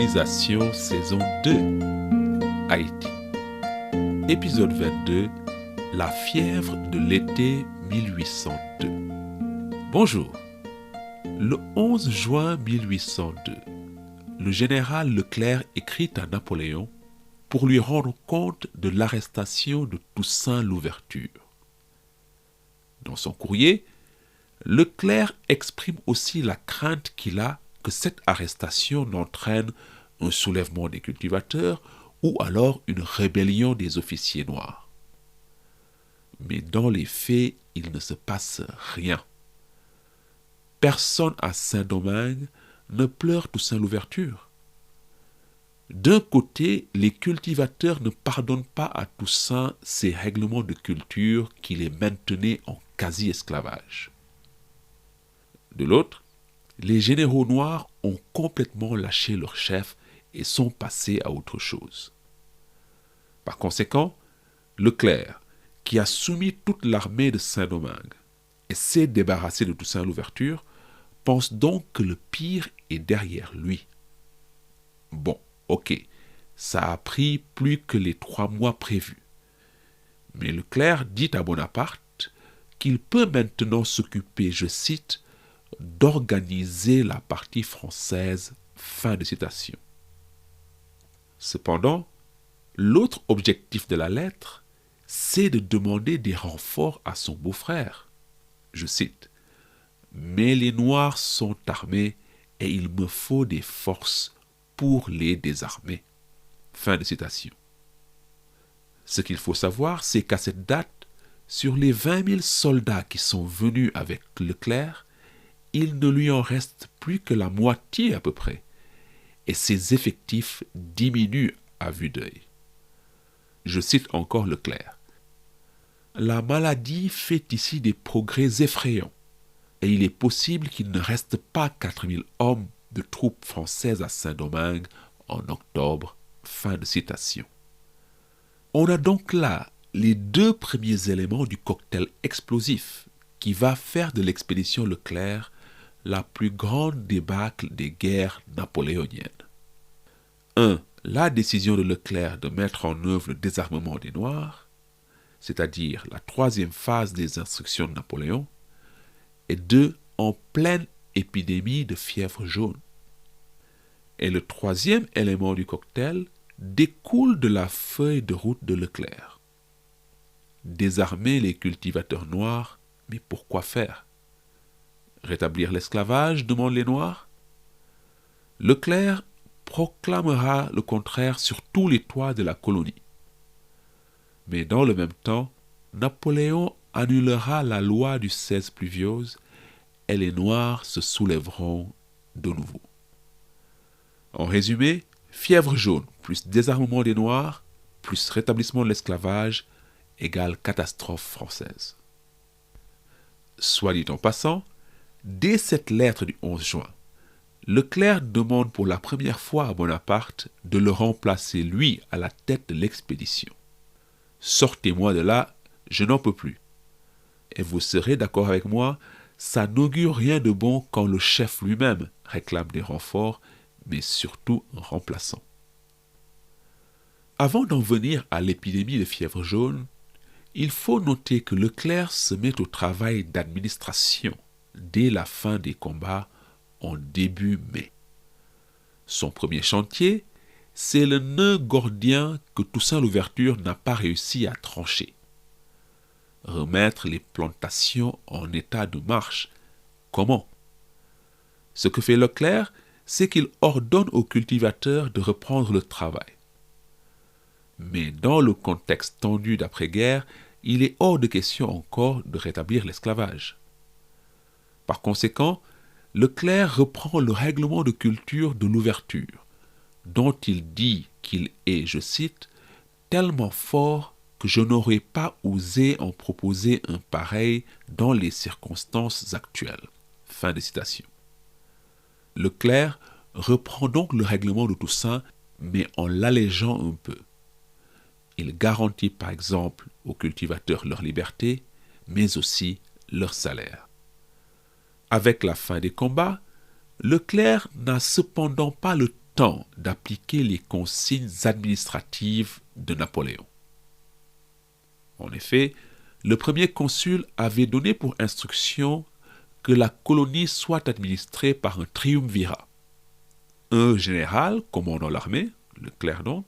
Colonisation saison 2 Haïti. Épisode 22 La fièvre de l'été 1802. Bonjour. Le 11 juin 1802, le général Leclerc écrit à Napoléon pour lui rendre compte de l'arrestation de Toussaint Louverture. Dans son courrier, Leclerc exprime aussi la crainte qu'il a que cette arrestation n'entraîne un soulèvement des cultivateurs ou alors une rébellion des officiers noirs. Mais dans les faits, il ne se passe rien. Personne à Saint-Domingue ne pleure Toussaint Louverture. D'un côté, les cultivateurs ne pardonnent pas à Toussaint ces règlements de culture qui les maintenaient en quasi-esclavage. De l'autre, les généraux noirs ont complètement lâché leur chef et sont passés à autre chose. Par conséquent, Leclerc, qui a soumis toute l'armée de Saint-Domingue et s'est débarrassé de Toussaint Louverture, pense donc que le pire est derrière lui. Bon, ok, ça a pris plus que les 3 mois prévus. Mais Leclerc dit à Bonaparte qu'il peut maintenant s'occuper, je cite, d'organiser la partie française. Fin de citation. Cependant, l'autre objectif de la lettre, c'est de demander des renforts à son beau-frère. Je cite, « Mais les Noirs sont armés et il me faut des forces pour les désarmer. » Fin de citation. Ce qu'il faut savoir, c'est qu'à cette date, sur les 20 000 soldats qui sont venus avec Leclerc, il ne lui en reste plus que la moitié à peu près, et ses effectifs diminuent à vue d'œil. Je cite encore Leclerc. « La maladie fait ici des progrès effrayants, et il est possible qu'il ne reste pas 4 000 hommes de troupes françaises à Saint-Domingue en octobre. » Fin de citation. On a donc là les 2 premiers éléments du cocktail explosif qui va faire de l'expédition Leclerc la plus grande débâcle des guerres napoléoniennes. 1. La décision de Leclerc de mettre en œuvre le désarmement des Noirs, c'est-à-dire la 3e phase des instructions de Napoléon, et 2. En pleine épidémie de fièvre jaune. Et le 3e élément du cocktail découle de la feuille de route de Leclerc. Désarmer les cultivateurs noirs, mais pourquoi faire? Rétablir l'esclavage, demandent les Noirs. Leclerc proclamera le contraire sur tous les toits de la colonie. Mais dans le même temps, Napoléon annulera la loi du 16 Pluviose et les Noirs se soulèveront de nouveau. En résumé, fièvre jaune plus désarmement des Noirs plus rétablissement de l'esclavage égale catastrophe française. Soit dit en passant, dès cette lettre du 11 juin, Leclerc demande pour la première fois à Bonaparte de le remplacer lui à la tête de l'expédition. « Sortez-moi de là, je n'en peux plus. » Et vous serez d'accord avec moi, ça n'augure rien de bon quand le chef lui-même réclame des renforts, mais surtout un remplaçant. Avant d'en venir à l'épidémie de fièvre jaune, il faut noter que Leclerc se met au travail d'administration dès la fin des combats en début mai. Son premier chantier, c'est le nœud gordien que Toussaint Louverture n'a pas réussi à trancher. Remettre les plantations en état de marche. Comment? Ce que fait Leclerc, c'est qu'il ordonne aux cultivateurs de reprendre le travail. Mais dans le contexte tendu d'après-guerre, il est hors de question encore de rétablir l'esclavage. Par conséquent, Leclerc reprend le règlement de culture de l'ouverture, dont il dit qu'il est, je cite, « tellement fort que je n'aurais pas osé en proposer un pareil dans les circonstances actuelles. » Fin de citation. Leclerc reprend donc le règlement de Toussaint, mais en l'allégeant un peu. Il garantit par exemple aux cultivateurs leur liberté, mais aussi leur salaire. Avec la fin des combats, Leclerc n'a cependant pas le temps d'appliquer les consignes administratives de Napoléon. En effet, le premier consul avait donné pour instruction que la colonie soit administrée par un triumvirat. Un général commandant l'armée, Leclerc donc,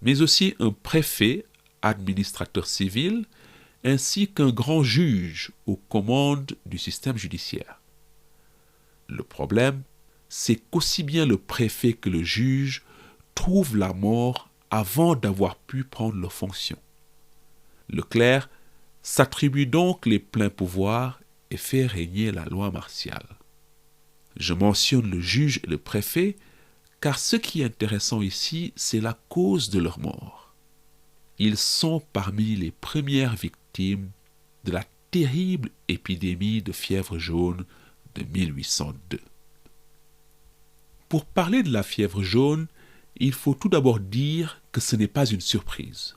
mais aussi un préfet, administrateur civil, ainsi qu'un grand juge aux commandes du système judiciaire. Le problème, c'est qu'aussi bien le préfet que le juge trouvent la mort avant d'avoir pu prendre leurs fonctions. Leclerc s'attribue donc les pleins pouvoirs et fait régner la loi martiale. Je mentionne le juge et le préfet car ce qui est intéressant ici, c'est la cause de leur mort. Ils sont parmi les premières victimes de la terrible épidémie de fièvre jaune de 1802. Pour parler de la fièvre jaune, il faut tout d'abord dire que ce n'est pas une surprise.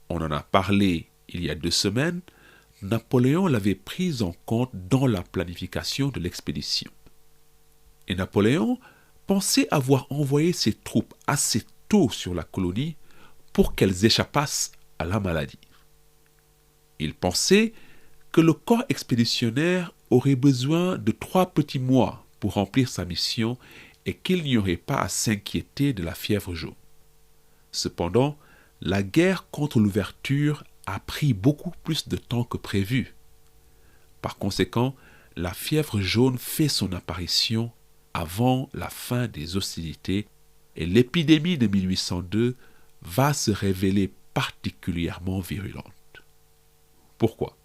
On en a parlé il y a 2 semaines, Napoléon l'avait prise en compte dans la planification de l'expédition. Et Napoléon pensait avoir envoyé ses troupes assez tôt sur la colonie pour qu'elles échappassent à la maladie. Il pensait que le corps expéditionnaire aurait besoin de 3 petits mois pour remplir sa mission et qu'il n'y aurait pas à s'inquiéter de la fièvre jaune. Cependant, la guerre contre l'ouverture a pris beaucoup plus de temps que prévu. Par conséquent, la fièvre jaune fait son apparition avant la fin des hostilités et l'épidémie de 1802 va se révéler particulièrement virulente. Pourquoi ?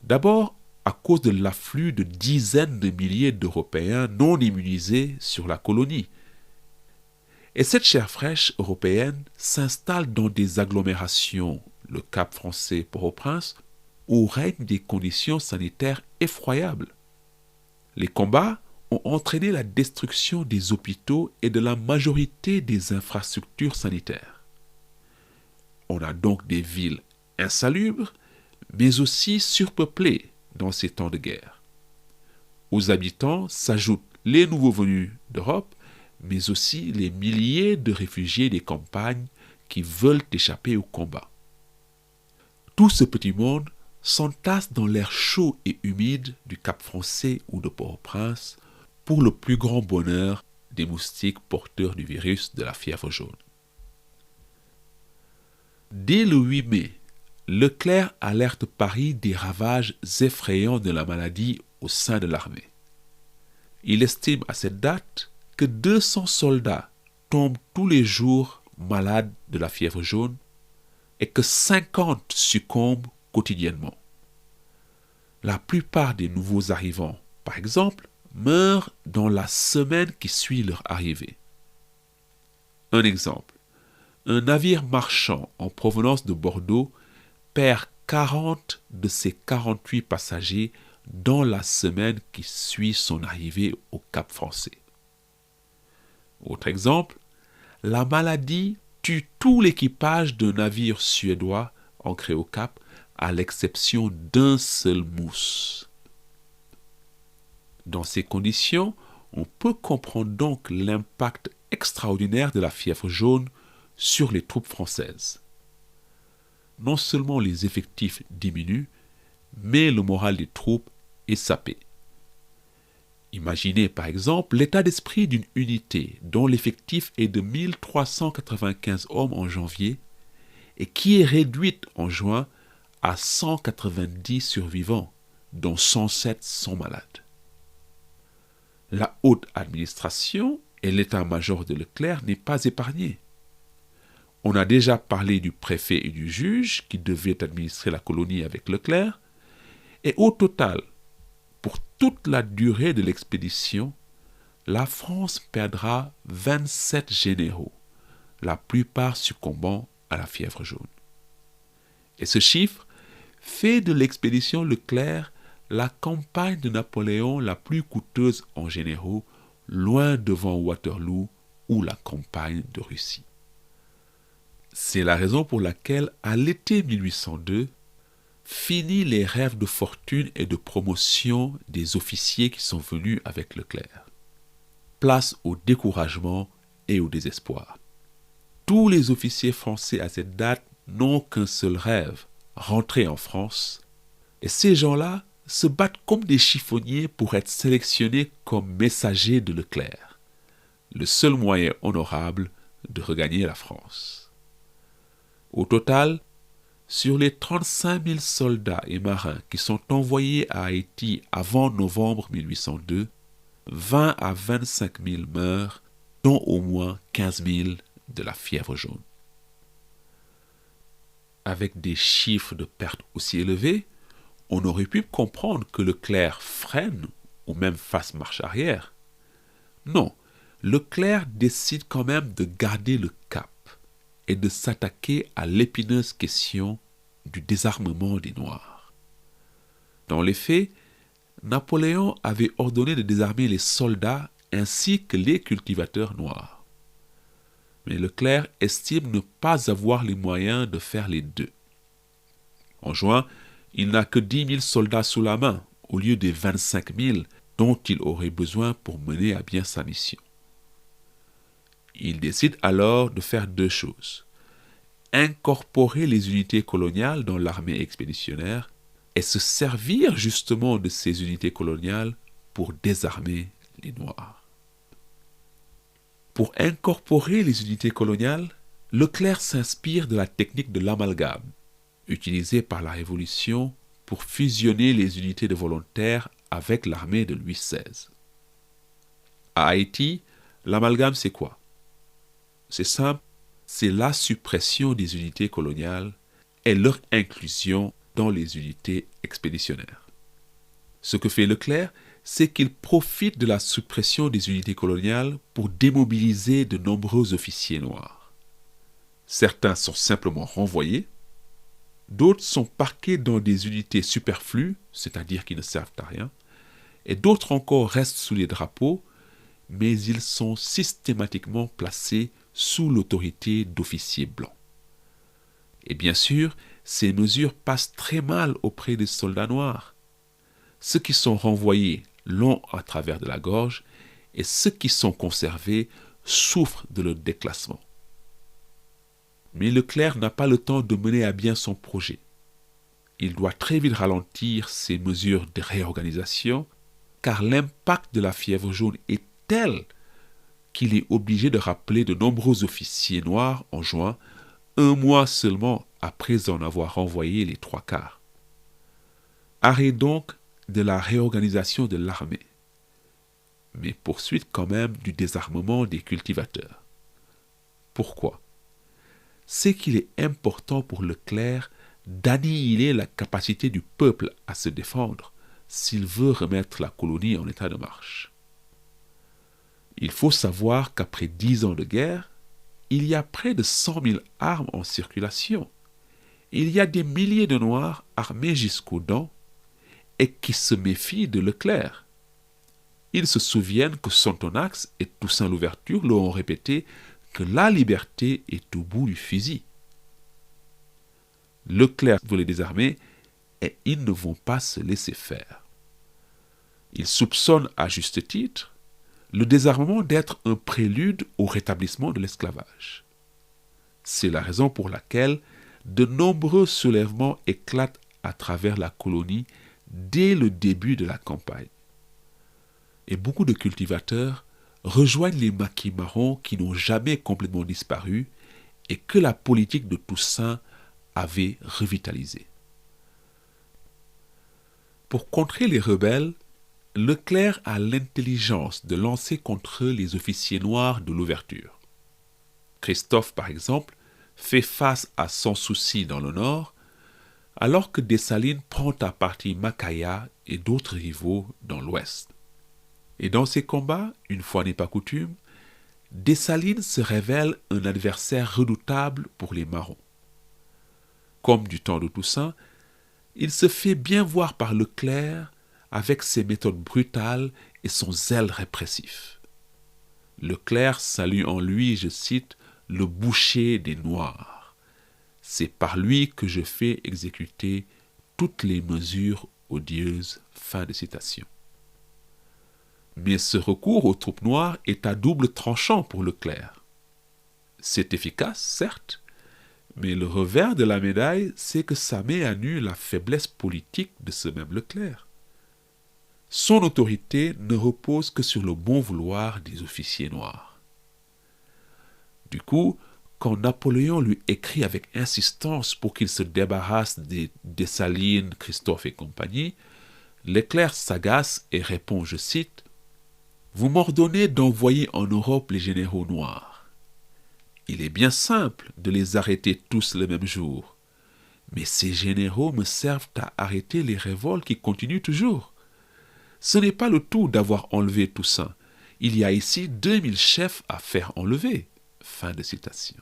D'abord, à cause de l'afflux de dizaines de milliers d'Européens non immunisés sur la colonie. Et cette chair fraîche européenne s'installe dans des agglomérations, le Cap Français Port-au-Prince, où règnent des conditions sanitaires effroyables. Les combats ont entraîné la destruction des hôpitaux et de la majorité des infrastructures sanitaires. On a donc des villes insalubres, mais aussi surpeuplées dans ces temps de guerre. Aux habitants s'ajoutent les nouveaux venus d'Europe, mais aussi les milliers de réfugiés des campagnes qui veulent échapper au combat. Tout ce petit monde s'entasse dans l'air chaud et humide du Cap Français ou de Port-au-Prince pour le plus grand bonheur des moustiques porteurs du virus de la fièvre jaune. Dès le 8 mai, Leclerc alerte Paris des ravages effrayants de la maladie au sein de l'armée. Il estime à cette date que 200 soldats tombent tous les jours malades de la fièvre jaune et que 50 succombent quotidiennement. La plupart des nouveaux arrivants, par exemple, meurent dans la semaine qui suit leur arrivée. Un exemple, un navire marchand en provenance de Bordeaux perd 40 de ses 48 passagers dans la semaine qui suit son arrivée au Cap Français. Autre exemple, la maladie tue tout l'équipage d'un navire suédois ancré au Cap, à l'exception d'un seul mousse. Dans ces conditions, on peut comprendre donc l'impact extraordinaire de la fièvre jaune sur les troupes françaises. Non seulement les effectifs diminuent, mais le moral des troupes est sapé. Imaginez par exemple l'état d'esprit d'une unité dont l'effectif est de 1395 hommes en janvier et qui est réduite en juin à 190 survivants, dont 107 sont malades. La haute administration et l'état-major de Leclerc n'est pas épargné. On a déjà parlé du préfet et du juge qui devaient administrer la colonie avec Leclerc, et au total, pour toute la durée de l'expédition, la France perdra 27 généraux, la plupart succombant à la fièvre jaune. Et ce chiffre fait de l'expédition Leclerc la campagne de Napoléon la plus coûteuse en généraux, loin devant Waterloo ou la campagne de Russie. C'est la raison pour laquelle, à l'été 1802, finit les rêves de fortune et de promotion des officiers qui sont venus avec Leclerc. place au découragement et au désespoir. Tous les officiers français à cette date n'ont qu'un seul rêve, rentrer en France. Et ces gens-là se battent comme des chiffonniers pour être sélectionnés comme messagers de Leclerc, le seul moyen honorable de regagner la France. Au total, sur les 35 000 soldats et marins qui sont envoyés à Haïti avant novembre 1802, 20 à 25 000 meurent, dont au moins 15 000 de la fièvre jaune. Avec des chiffres de pertes aussi élevés, on aurait pu comprendre que Leclerc freine ou même fasse marche arrière. Non, Leclerc décide quand même de garder le cap et de s'attaquer à l'épineuse question du désarmement des Noirs. Dans les faits, Napoléon avait ordonné de désarmer les soldats ainsi que les cultivateurs noirs. Mais Leclerc estime ne pas avoir les moyens de faire les deux. En juin, il n'a que 10 000 soldats sous la main, au lieu des 25 000 dont il aurait besoin pour mener à bien sa mission. Il décide alors de faire deux choses. Incorporer les unités coloniales dans l'armée expéditionnaire et se servir justement de ces unités coloniales pour désarmer les Noirs. Pour incorporer les unités coloniales, Leclerc s'inspire de la technique de l'amalgame, utilisée par la Révolution pour fusionner les unités de volontaires avec l'armée de Louis XVI. À Haïti, l'amalgame c'est quoi? C'est simple, c'est la suppression des unités coloniales et leur inclusion dans les unités expéditionnaires. Ce que fait Leclerc, c'est qu'il profite de la suppression des unités coloniales pour démobiliser de nombreux officiers noirs. Certains sont simplement renvoyés, d'autres sont parqués dans des unités superflues, c'est-à-dire qui ne servent à rien, et d'autres encore restent sous les drapeaux, mais ils sont systématiquement placés sous l'autorité d'officiers blancs. Et bien sûr, ces mesures passent très mal auprès des soldats noirs. Ceux qui sont renvoyés l'ont à travers de la gorge et ceux qui sont conservés souffrent de leur déclassement. Mais Leclerc n'a pas le temps de mener à bien son projet. Il doit très vite ralentir ses mesures de réorganisation car l'impact de la fièvre jaune est tel qu'il est obligé de rappeler de nombreux officiers noirs en juin, un mois seulement après en avoir renvoyé les trois quarts. Arrêt donc de la réorganisation de l'armée, mais poursuite quand même du désarmement des cultivateurs. Pourquoi? C'est qu'il est important pour Leclerc d'annihiler la capacité du peuple à se défendre s'il veut remettre la colonie en état de marche. Il faut savoir qu'après 10 ans de guerre, il y a près de 100 000 armes en circulation. Il y a des milliers de Noirs armés jusqu'aux dents et qui se méfient de Leclerc. Ils se souviennent que Sontonax et Toussaint Louverture leur ont répété que la liberté est au bout du fusil. Leclerc veut les désarmer et ils ne vont pas se laisser faire. Ils soupçonnent à juste titre le désarmement d'être un prélude au rétablissement de l'esclavage. C'est la raison pour laquelle de nombreux soulèvements éclatent à travers la colonie dès le début de la campagne. Et beaucoup de cultivateurs rejoignent les maquis marrons qui n'ont jamais complètement disparu et que la politique de Toussaint avait revitalisé. Pour contrer les rebelles, Leclerc a l'intelligence de lancer contre eux les officiers noirs de l'ouverture. Christophe, par exemple, fait face à Sans Souci dans le nord, alors que Dessalines prend à partie Macaya et d'autres rivaux dans l'ouest. Et dans ces combats, une fois n'est pas coutume, Dessalines se révèle un adversaire redoutable pour les marrons. Comme du temps de Toussaint, il se fait bien voir par Leclerc avec ses méthodes brutales et son zèle répressif. Leclerc salue en lui, je cite, « le boucher des Noirs ». C'est par lui que je fais exécuter toutes les mesures odieuses. Fin de citation. Mais ce recours aux troupes noires est à double tranchant pour Leclerc. C'est efficace, certes, mais le revers de la médaille, c'est que ça met à nu la faiblesse politique de ce même Leclerc. Son autorité ne repose que sur le bon vouloir des officiers noirs. Du coup, quand Napoléon lui écrit avec insistance pour qu'il se débarrasse des Dessalines, Christophe et compagnie, Leclerc s'agace et répond, je cite, « Vous m'ordonnez d'envoyer en Europe les généraux noirs. Il est bien simple de les arrêter tous le même jour, mais ces généraux me servent à arrêter les révoltes qui continuent toujours. Ce n'est pas le tout d'avoir enlevé Toussaint. Il y a ici 2000 chefs à faire enlever. » Fin de citation.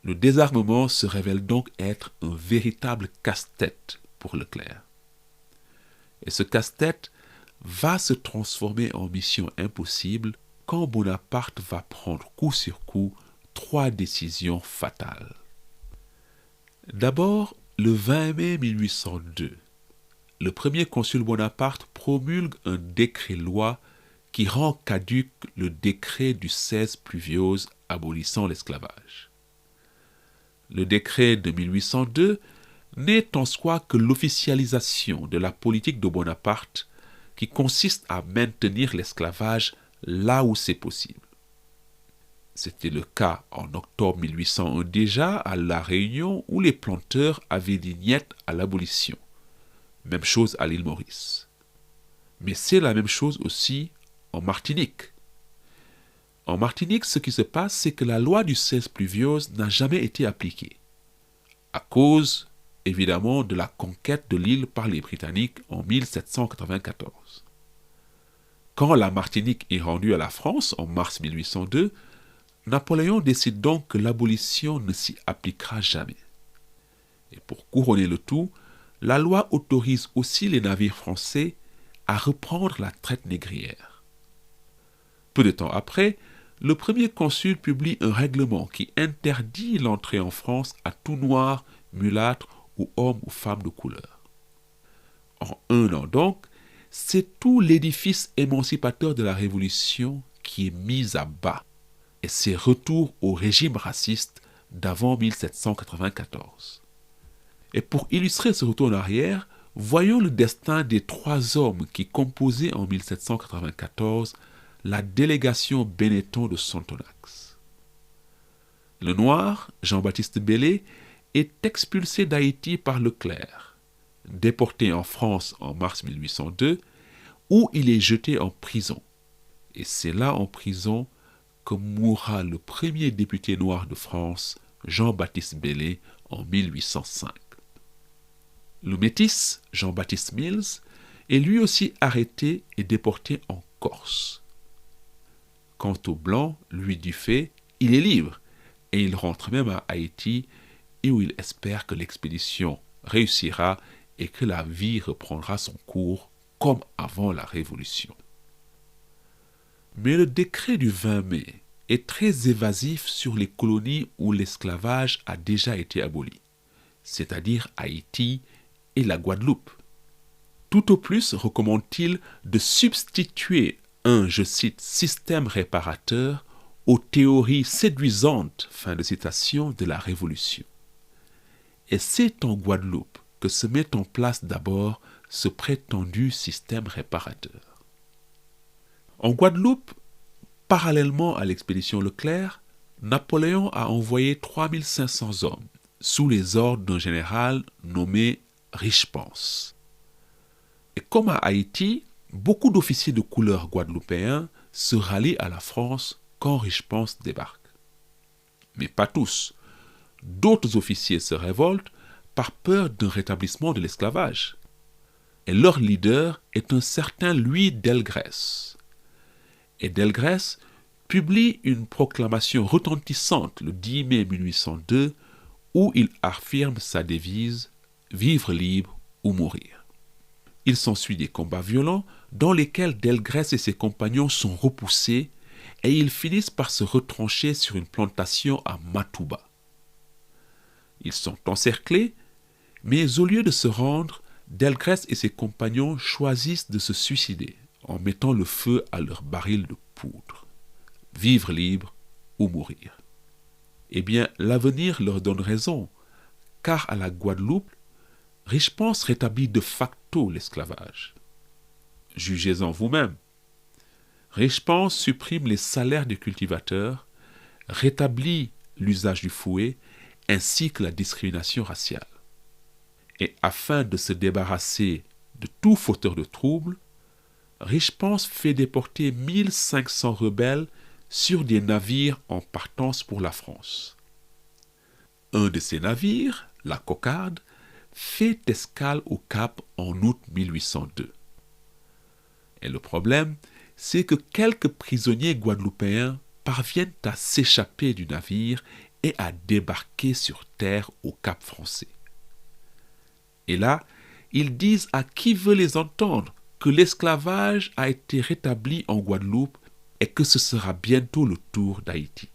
Le désarmement se révèle donc être un véritable casse-tête pour Leclerc. Et ce casse-tête va se transformer en mission impossible quand Bonaparte va prendre coup sur coup 3 décisions fatales. D'abord, le 20 mai 1802, le premier consul Bonaparte promulgue un décret-loi qui rend caduc le décret du 16 Pluviose abolissant l'esclavage. Le décret de 1802 n'est en soi que l'officialisation de la politique de Bonaparte qui consiste à maintenir l'esclavage là où c'est possible. C'était le cas en octobre 1801 déjà à La Réunion où les planteurs avaient dit niet à l'abolition. Même chose à l'île Maurice. Mais c'est la même chose aussi en Martinique. En Martinique, ce qui se passe, c'est que la loi du 16 Pluviose n'a jamais été appliquée, à cause, évidemment, de la conquête de l'île par les Britanniques en 1794. Quand la Martinique est rendue à la France en mars 1802, Napoléon décide donc que l'abolition ne s'y appliquera jamais. Et pour couronner le tout, la loi autorise aussi les navires français à reprendre la traite négrière. Peu de temps après, le premier consul publie un règlement qui interdit l'entrée en France à tout noir, mulâtre ou homme ou femme de couleur. En un an donc, c'est tout l'édifice émancipateur de la Révolution qui est mis à bas, et c'est retour au régime raciste d'avant 1794. Et pour illustrer ce retour en arrière, voyons le destin des 3 hommes qui composaient en 1794 la délégation Benetton de Sontonax. Le noir, Jean-Baptiste Bellay, est expulsé d'Haïti par Leclerc, déporté en France en mars 1802, où il est jeté en prison. Et c'est là en prison que mourra le premier député noir de France, Jean-Baptiste Bellay, en 1805. Le métis, Jean-Baptiste Mills, est lui aussi arrêté et déporté en Corse. Quant au blanc, Louis Dufay, il est libre et il rentre même à Haïti et où il espère que l'expédition réussira et que la vie reprendra son cours comme avant la Révolution. Mais le décret du 20 mai est très évasif sur les colonies où l'esclavage a déjà été aboli, c'est-à-dire Haïti et la Guadeloupe. Tout au plus recommande-t-il de substituer un, je cite, système réparateur aux théories séduisantes, fin de citation, de la Révolution. Et c'est en Guadeloupe que se met en place d'abord ce prétendu système réparateur. En Guadeloupe, parallèlement à l'expédition Leclerc, Napoléon a envoyé 3500 hommes sous les ordres d'un général nommé Richepense. Et comme à Haïti, beaucoup d'officiers de couleur guadeloupéens se rallient à la France quand Richepense débarque. Mais pas tous. D'autres officiers se révoltent par peur d'un rétablissement de l'esclavage. Et leur leader est un certain Louis Delgrès. Et Delgrès publie une proclamation retentissante le 10 mai 1802 où il affirme sa devise « Vivre libre ou mourir ». Il s'ensuit des combats violents dans lesquels Delgrès et ses compagnons sont repoussés et ils finissent par se retrancher sur une plantation à Matouba. Ils sont encerclés, mais au lieu de se rendre, Delgrès et ses compagnons choisissent de se suicider en mettant le feu à leur baril de poudre. Vivre libre ou mourir. Eh bien, l'avenir leur donne raison, car à la Guadeloupe, Richepanse rétablit de facto l'esclavage. Jugez-en vous-même. Richepanse supprime les salaires des cultivateurs, rétablit l'usage du fouet, ainsi que la discrimination raciale. Et afin de se débarrasser de tout fauteur de troubles, Richepanse fait déporter 1500 rebelles sur des navires en partance pour la France. Un de ces navires, la Cocarde, fait escale au Cap en août 1802. Et le problème, c'est que quelques prisonniers guadeloupéens parviennent à s'échapper du navire et à débarquer sur terre au Cap français. Et là, ils disent à qui veut les entendre que l'esclavage a été rétabli en Guadeloupe et que ce sera bientôt le tour d'Haïti.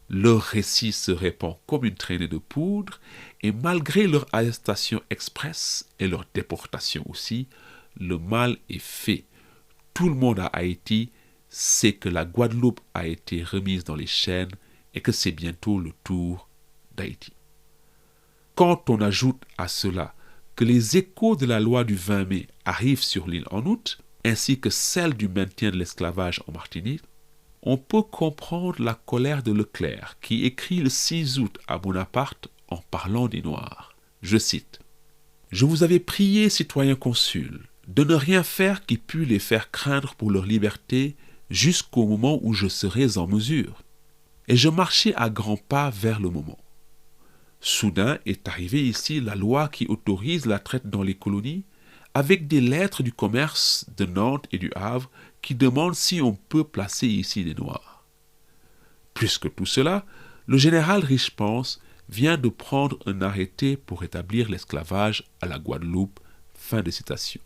Leur récit se répand comme une traînée de poudre et malgré leur arrestation express et leur déportation aussi, le mal est fait. Tout le monde à Haïti sait que la Guadeloupe a été remise dans les chaînes et que c'est bientôt le tour d'Haïti. Quand on ajoute à cela que les échos de la loi du 20 mai arrivent sur l'île en août, ainsi que celle du maintien de l'esclavage en Martinique, on peut comprendre la colère de Leclerc qui écrit le 6 août à Bonaparte en parlant des Noirs. Je cite : « Je vous avais prié, citoyens consuls, de ne rien faire qui pût les faire craindre pour leur liberté jusqu'au moment où je serais en mesure. Et je marchais à grands pas vers le moment. Soudain est arrivée ici la loi qui autorise la traite dans les colonies, avec des lettres du commerce de Nantes et du Havre qui demandent si on peut placer ici des Noirs. Plus que tout cela, le général Richepanse vient de prendre un arrêté pour établir l'esclavage à la Guadeloupe. » Fin de citation.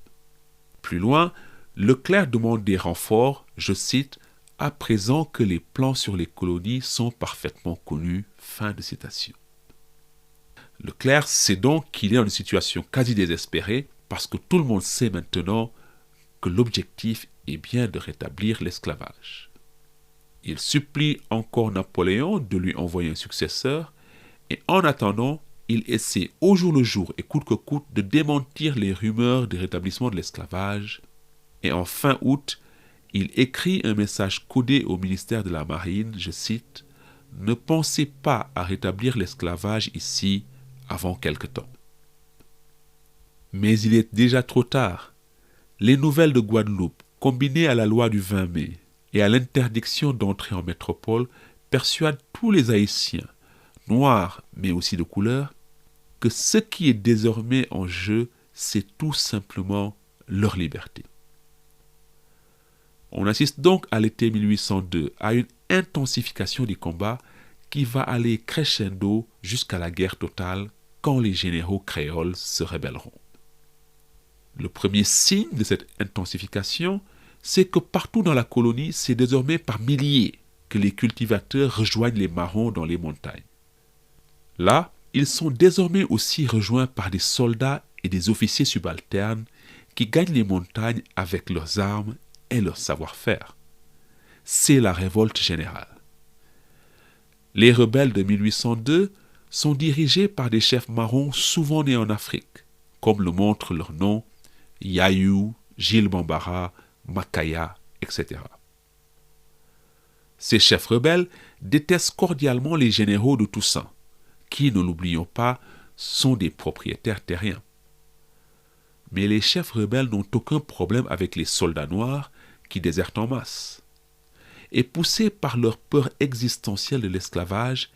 Plus loin, Leclerc demande des renforts, je cite, « à présent que les plans sur les colonies sont parfaitement connus. » Fin de citation. Leclerc sait donc qu'il est dans une situation quasi désespérée parce que tout le monde sait maintenant que l'objectif est bien de rétablir l'esclavage. Il supplie encore Napoléon de lui envoyer un successeur et en attendant, il essaie au jour le jour et coûte que coûte de démentir les rumeurs de rétablissement de l'esclavage et en fin août, il écrit un message codé au ministère de la Marine, je cite, « Ne pensez pas à rétablir l'esclavage ici avant quelque temps. » Mais il est déjà trop tard. Les nouvelles de Guadeloupe, combinées à la loi du 20 mai et à l'interdiction d'entrer en métropole, persuadent tous les Haïtiens, noirs mais aussi de couleur, que ce qui est désormais en jeu, c'est tout simplement leur liberté. On assiste donc à l'été 1802 à une intensification des combats qui va aller crescendo jusqu'à la guerre totale quand les généraux créoles se rébelleront. Le premier signe de cette intensification, c'est que partout dans la colonie, c'est désormais par milliers que les cultivateurs rejoignent les marrons dans les montagnes. Là, ils sont désormais aussi rejoints par des soldats et des officiers subalternes qui gagnent les montagnes avec leurs armes et leur savoir-faire. C'est la révolte générale. Les rebelles de 1802 sont dirigés par des chefs marrons souvent nés en Afrique, comme le montrent leurs noms Yayou, Gilles Bambara, Makaya, etc. Ces chefs rebelles détestent cordialement les généraux de Toussaint, qui, ne l'oublions pas, sont des propriétaires terriens. Mais les chefs rebelles n'ont aucun problème avec les soldats noirs qui désertent en masse. Et poussés par leur peur existentielle de l'esclavage,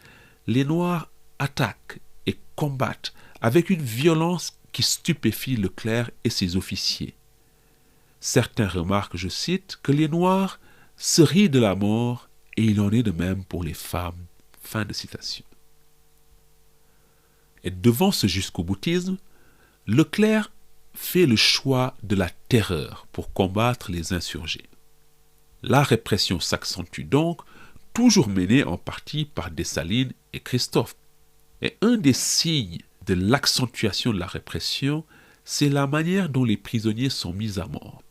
les Noirs attaquent et combattent avec une violence qui stupéfie Leclerc et ses officiers. Certains remarquent, je cite, que les Noirs se rient de la mort et il en est de même pour les femmes. Fin de citation. Et devant ce jusqu'au-boutisme, Leclerc fait le choix de la terreur pour combattre les insurgés. La répression s'accentue donc, toujours menée en partie par Dessalines et Christophe. Et un des signes de l'accentuation de la répression, c'est la manière dont les prisonniers sont mis à mort.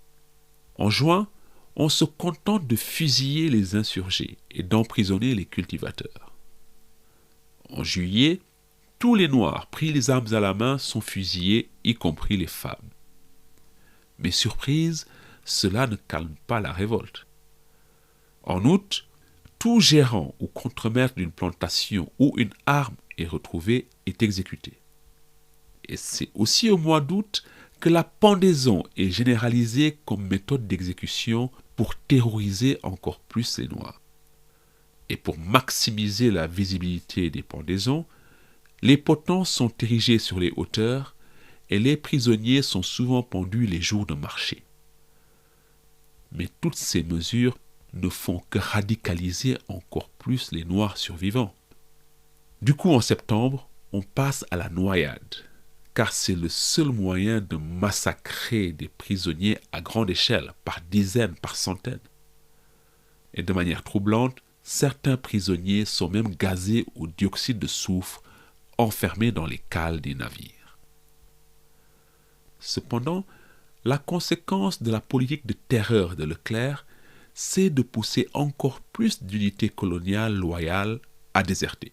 En juin, on se contente de fusiller les insurgés et d'emprisonner les cultivateurs. En juillet, tous les Noirs pris les armes à la main sont fusillés, y compris les femmes. Mais surprise, cela ne calme pas la révolte. En août, tout gérant ou contremaître d'une plantation où une arme est retrouvée est exécuté. Et c'est aussi au mois d'août que la pendaison est généralisée comme méthode d'exécution pour terroriser encore plus les Noirs. Et pour maximiser la visibilité des pendaisons, les potents sont érigés sur les hauteurs et les prisonniers sont souvent pendus les jours de marché. Mais toutes ces mesures ne font que radicaliser encore plus les Noirs survivants. Du coup, en septembre, on passe à la noyade, car c'est le seul moyen de massacrer des prisonniers à grande échelle, par dizaines, par centaines. Et de manière troublante, certains prisonniers sont même gazés au dioxyde de soufre, enfermés dans les cales des navires. Cependant, la conséquence de la politique de terreur de Leclerc, c'est de pousser encore plus d'unités coloniales loyales à déserter.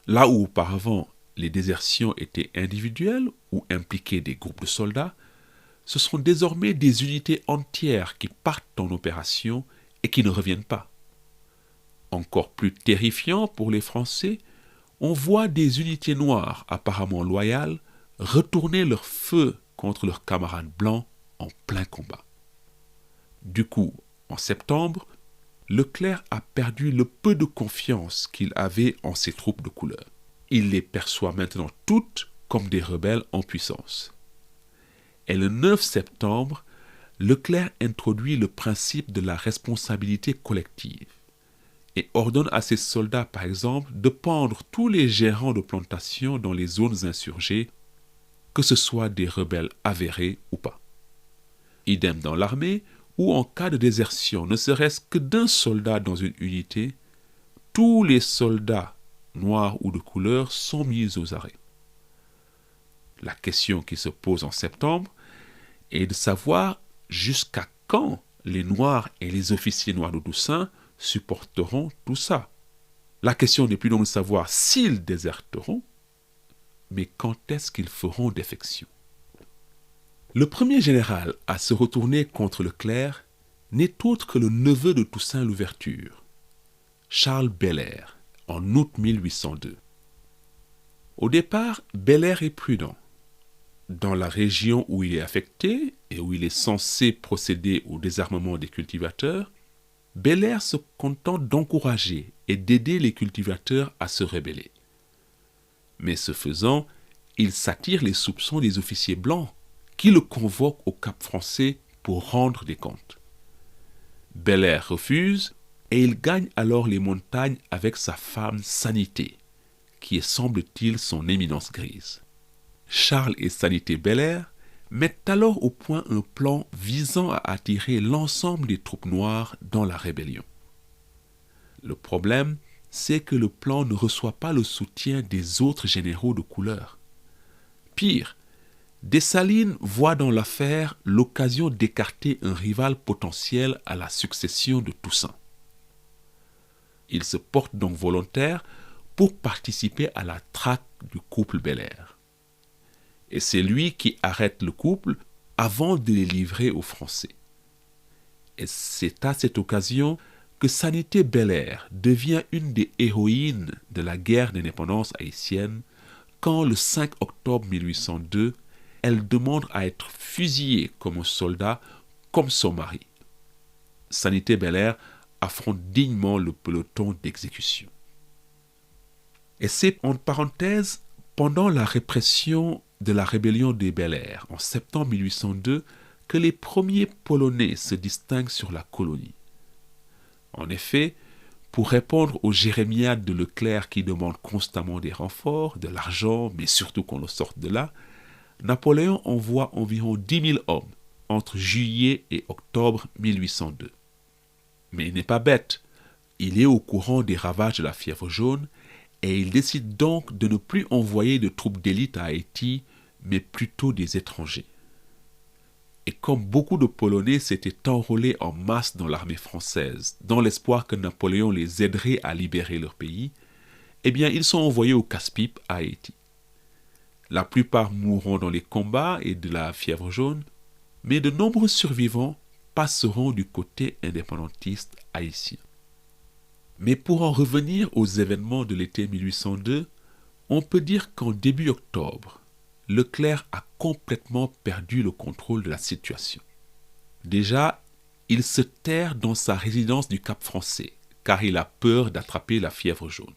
Là où auparavant les désertions étaient individuelles ou impliquaient des groupes de soldats, ce sont désormais des unités entières qui partent en opération et qui ne reviennent pas. Encore plus terrifiant pour les Français, on voit des unités noires apparemment loyales retourner leur feu contre leurs camarades blancs en plein combat. Du coup, en septembre, Leclerc a perdu le peu de confiance qu'il avait en ses troupes de couleur. Il les perçoit maintenant toutes comme des rebelles en puissance. Et le 9 septembre, Leclerc introduit le principe de la responsabilité collective et ordonne à ses soldats, par exemple, de pendre tous les gérants de plantations dans les zones insurgées, que ce soit des rebelles avérés ou pas. Idem dans l'armée, où en cas de désertion, ne serait-ce que d'un soldat dans une unité, tous les soldats, noirs ou de couleur, sont mis aux arrêts. La question qui se pose en septembre est de savoir jusqu'à quand les Noirs et les officiers noirs de Toussaint supporteront tout ça. La question n'est plus donc de savoir s'ils déserteront, mais quand est-ce qu'ils feront défection. Le premier général à se retourner contre Leclerc n'est autre que le neveu de Toussaint Louverture, Charles Belair, en août 1802. Au départ, Belair est prudent. Dans la région où il est affecté et où il est censé procéder au désarmement des cultivateurs, Belair se contente d'encourager et d'aider les cultivateurs à se rebeller. Mais ce faisant, il s'attire les soupçons des officiers blancs qui le convoquent au Cap Français pour rendre des comptes. Belair refuse et il gagne alors les montagnes avec sa femme Sanité, qui est semble-t-il son éminence grise. Charles et Sanité Belair mettent alors au point un plan visant à attirer l'ensemble des troupes noires dans la rébellion. Le problème, c'est que le plan ne reçoit pas le soutien des autres généraux de couleur. Pire, Dessalines voit dans l'affaire l'occasion d'écarter un rival potentiel à la succession de Toussaint. Il se porte donc volontaire pour participer à la traque du couple Belair. Et c'est lui qui arrête le couple avant de les livrer aux Français. Et c'est à cette occasion que Sanité Belair devient une des héroïnes de la guerre d'indépendance haïtienne quand, le 5 octobre 1802, elle demande à être fusillée comme un soldat, comme son mari. Sanité Belair affronte dignement le peloton d'exécution. Et c'est, en parenthèse, pendant la répression de la rébellion des Belair en septembre 1802 que les premiers Polonais se distinguent sur la colonie. En effet, pour répondre aux jérémiades de Leclerc qui demande constamment des renforts, de l'argent, mais surtout qu'on le sorte de là, Napoléon envoie environ 10 000 hommes entre juillet et octobre 1802. Mais il n'est pas bête, il est au courant des ravages de la fièvre jaune et il décide donc de ne plus envoyer de troupes d'élite à Haïti, mais plutôt des étrangers. et comme beaucoup de Polonais s'étaient enrôlés en masse dans l'armée française, dans l'espoir que Napoléon les aiderait à libérer leur pays, eh bien ils sont envoyés au casse-pipe à Haïti. La plupart mourront dans les combats et de la fièvre jaune, mais de nombreux survivants passeront du côté indépendantiste haïtien. Mais pour en revenir aux événements de l'été 1802, on peut dire qu'en début octobre, Leclerc a complètement perdu le contrôle de la situation. Déjà, il se terre dans sa résidence du Cap-Français, car il a peur d'attraper la fièvre jaune.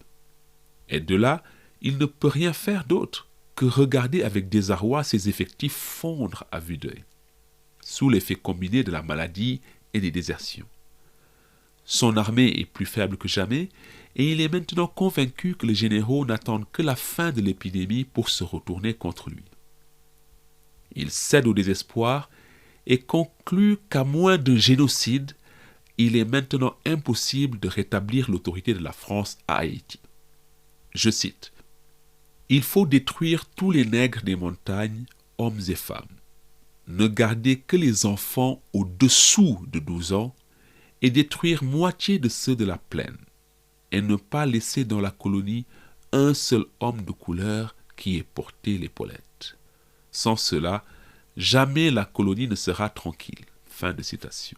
Et de là, il ne peut rien faire d'autre que regarder avec désarroi ses effectifs fondre à vue d'œil, sous l'effet combiné de la maladie et des désertions. Son armée est plus faible que jamais, et il est maintenant convaincu que les généraux n'attendent que la fin de l'épidémie pour se retourner contre lui. Il cède au désespoir et conclut qu'à moins d'un génocide, il est maintenant impossible de rétablir l'autorité de la France à Haïti. Je cite, « Il faut détruire tous les nègres des montagnes, hommes et femmes. Ne garder que les enfants au-dessous de 12 ans et détruire moitié de ceux de la plaine, et ne pas laisser dans la colonie un seul homme de couleur qui ait porté l'épaulette. Sans cela, jamais la colonie ne sera tranquille. » Fin de citation.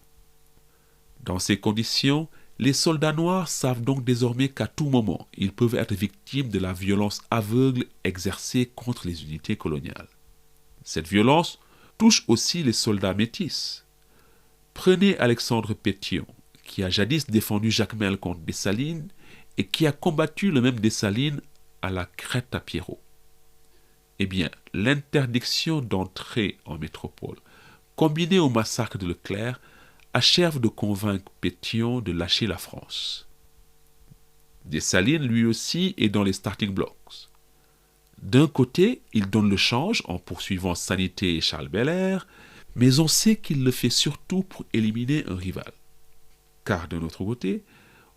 Dans ces conditions, les soldats noirs savent donc désormais qu'à tout moment, ils peuvent être victimes de la violence aveugle exercée contre les unités coloniales. Cette violence touche aussi les soldats métis. Prenez Alexandre Pétion, qui a jadis défendu Jacmel contre Dessalines et qui a combattu le même Dessalines à la Crête à Pierrot. Eh bien, l'interdiction d'entrer en métropole, combinée au massacre de Leclerc, achève de convaincre Pétion de lâcher la France. Dessalines, lui aussi, est dans les starting blocks. D'un côté, il donne le change en poursuivant Sanité et Charles Belair, mais on sait qu'il le fait surtout pour éliminer un rival. Car d'un autre côté,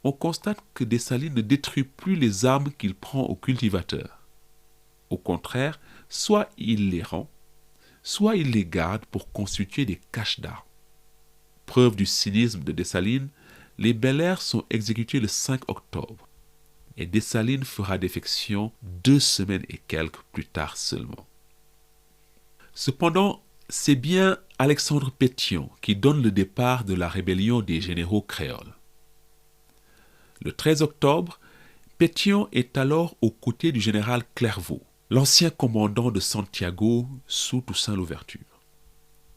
on constate que Dessalines ne détruit plus les armes qu'il prend aux cultivateurs. Au contraire, soit il les rend, soit il les garde pour constituer des caches d'armes. Preuve du cynisme de Dessalines, les Belair sont exécutés le 5 octobre et Dessalines fera défection 2 semaines et quelques plus tard seulement. Cependant, c'est bien Alexandre Pétion qui donne le départ de la rébellion des généraux créoles. Le 13 octobre, Pétion est alors aux côtés du général Clervaux, l'ancien commandant de Santiago sous Toussaint Louverture.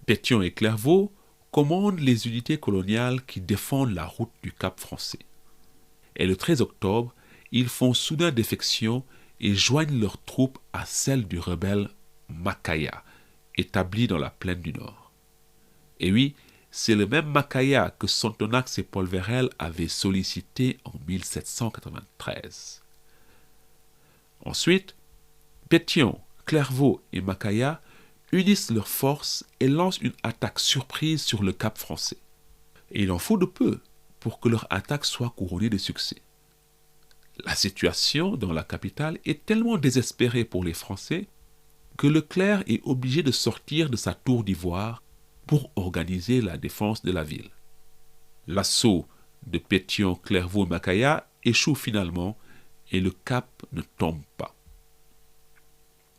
Pétion et Clervaux commandent les unités coloniales qui défendent la route du Cap Français. Et le 13 octobre, ils font soudain défection et joignent leurs troupes à celles du rebelle Macaya, établi dans la plaine du Nord. Et oui, c'est le même Macaya que Sontonax et Paul Vérel avaient sollicité en 1793. Ensuite, Pétion, Clervaux et Macaya unissent leurs forces et lancent une attaque surprise sur le Cap Français. Et il en faut de peu pour que leur attaque soit couronnée de succès. La situation dans la capitale est tellement désespérée pour les Français que Leclerc est obligé de sortir de sa tour d'ivoire pour organiser la défense de la ville. L'assaut de Pétion, Clervaux et Macaya échoue finalement et le Cap ne tombe pas.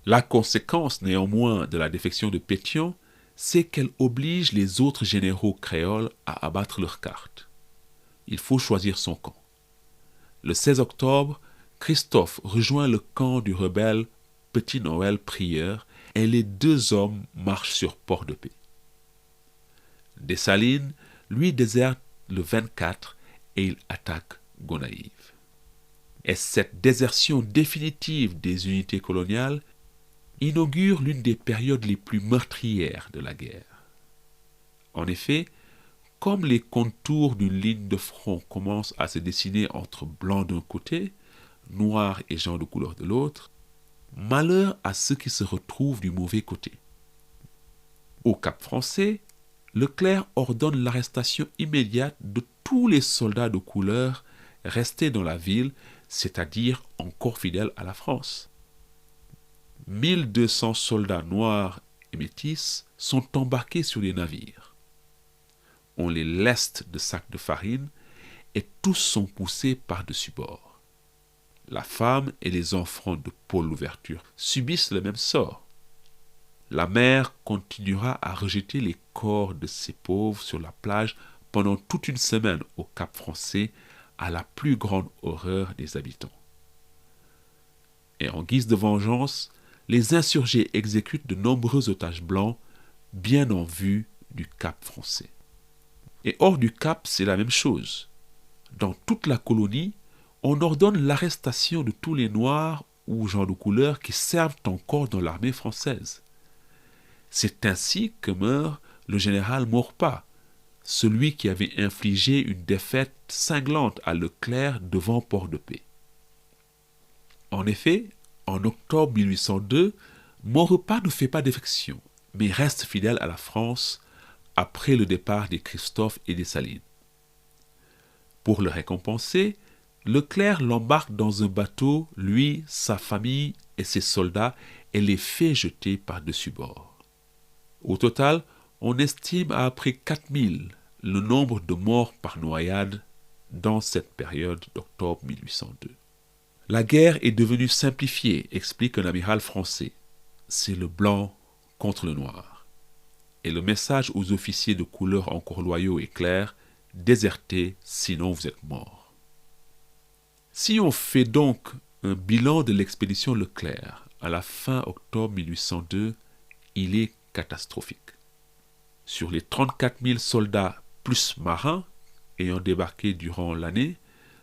La conséquence néanmoins de la défection de Pétion, c'est qu'elle oblige les autres généraux créoles à abattre leurs cartes. Il faut choisir son camp. Le 16 octobre, Christophe rejoint le camp du rebelle Petit Noël Prieur et les 2 hommes marchent sur Port-de-Paix. Dessalines, lui, déserte le 24 et il attaque Gonaïves. Et cette désertion définitive des unités coloniales inaugure l'une des périodes les plus meurtrières de la guerre. En effet, comme les contours d'une ligne de front commencent à se dessiner entre blancs d'un côté, noirs et gens de couleur de l'autre, malheur à ceux qui se retrouvent du mauvais côté. Au Cap Français, Leclerc ordonne l'arrestation immédiate de tous les soldats de couleur restés dans la ville, c'est-à-dire encore fidèles à la France. 1200 soldats noirs et métis sont embarqués sur les navires. On les leste de sacs de farine et tous sont poussés par-dessus bord. La femme et les enfants de Paul Louverture subissent le même sort. La mer continuera à rejeter les corps de ces pauvres sur la plage pendant toute une semaine au Cap Français, à la plus grande horreur des habitants. Et en guise de vengeance, les insurgés exécutent de nombreux otages blancs bien en vue du Cap Français. Et hors du Cap, c'est la même chose. Dans toute la colonie, on ordonne l'arrestation de tous les Noirs ou gens de couleur qui servent encore dans l'armée française. C'est ainsi que meurt le général Maurepas, celui qui avait infligé une défaite cinglante à Leclerc devant Port-de-Paix. En effet, en octobre 1802, Maurepas ne fait pas défection, mais reste fidèle à la France après le départ des Christophe et des Salines. Pour le récompenser, Leclerc l'embarque dans un bateau, lui, sa famille et ses soldats, et les fait jeter par-dessus bord. Au total, on estime à près 4000 le nombre de morts par noyade dans cette période d'octobre 1802. La guerre est devenue simplifiée, explique un amiral français. C'est le blanc contre le noir. Et le message aux officiers de couleur encore loyaux est clair: désertez, sinon vous êtes morts. Si on fait donc un bilan de l'expédition Leclerc à la fin octobre 1802, il est catastrophique. Sur les 34 000 soldats plus marins ayant débarqué durant l'année,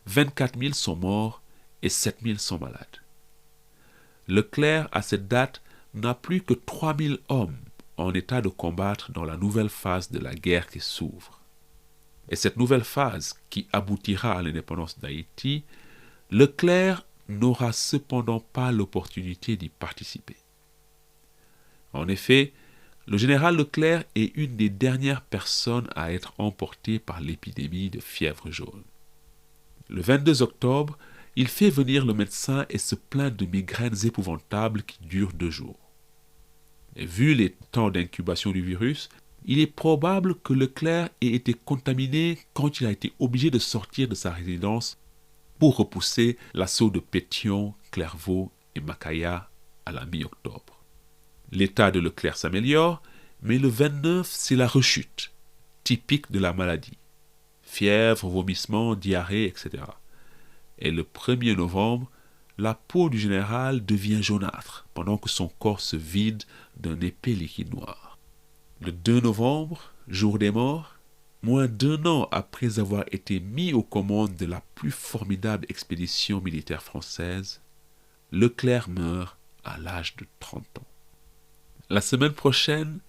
24 000 sont morts et 7 000 sont malades. Leclerc, à cette date, n'a plus que 3 000 hommes en état de combattre dans la nouvelle phase de la guerre qui s'ouvre. Et cette nouvelle phase, qui aboutira à l'indépendance d'Haïti, Leclerc n'aura cependant pas l'opportunité d'y participer. En effet, le général Leclerc est une des dernières personnes à être emportée par l'épidémie de fièvre jaune. Le 22 octobre, il fait venir le médecin et se plaint de migraines épouvantables qui durent 2 jours. Et vu les temps d'incubation du virus, il est probable que Leclerc ait été contaminé quand il a été obligé de sortir de sa résidence pour repousser l'assaut de Pétion, Clairvaux et Macaya à la mi-octobre. L'état de Leclerc s'améliore, mais le 29, c'est la rechute, typique de la maladie. Fièvre, vomissements, diarrhée, etc. Et le 1er novembre, la peau du général devient jaunâtre, pendant que son corps se vide d'un épais liquide noir. Le 2 novembre, jour des morts, moins d'1 an après avoir été mis aux commandes de la plus formidable expédition militaire française, Leclerc meurt à l'âge de 30 ans. La semaine prochaine,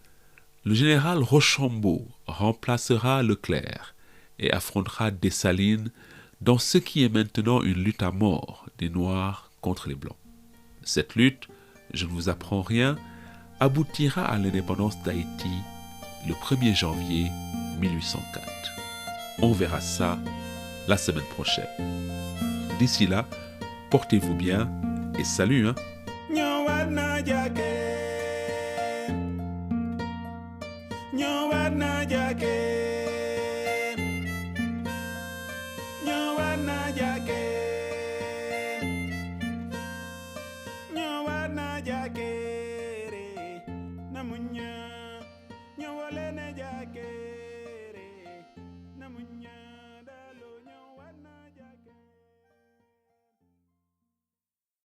le général Rochambeau remplacera Leclerc et affrontera Dessalines dans ce qui est maintenant une lutte à mort des Noirs contre les Blancs. Cette lutte, je ne vous apprends rien, aboutira à l'indépendance d'Haïti le 1er janvier 1804. On verra ça la semaine prochaine. D'ici là, portez-vous bien et salut, hein! Namunya, nyawale na jake.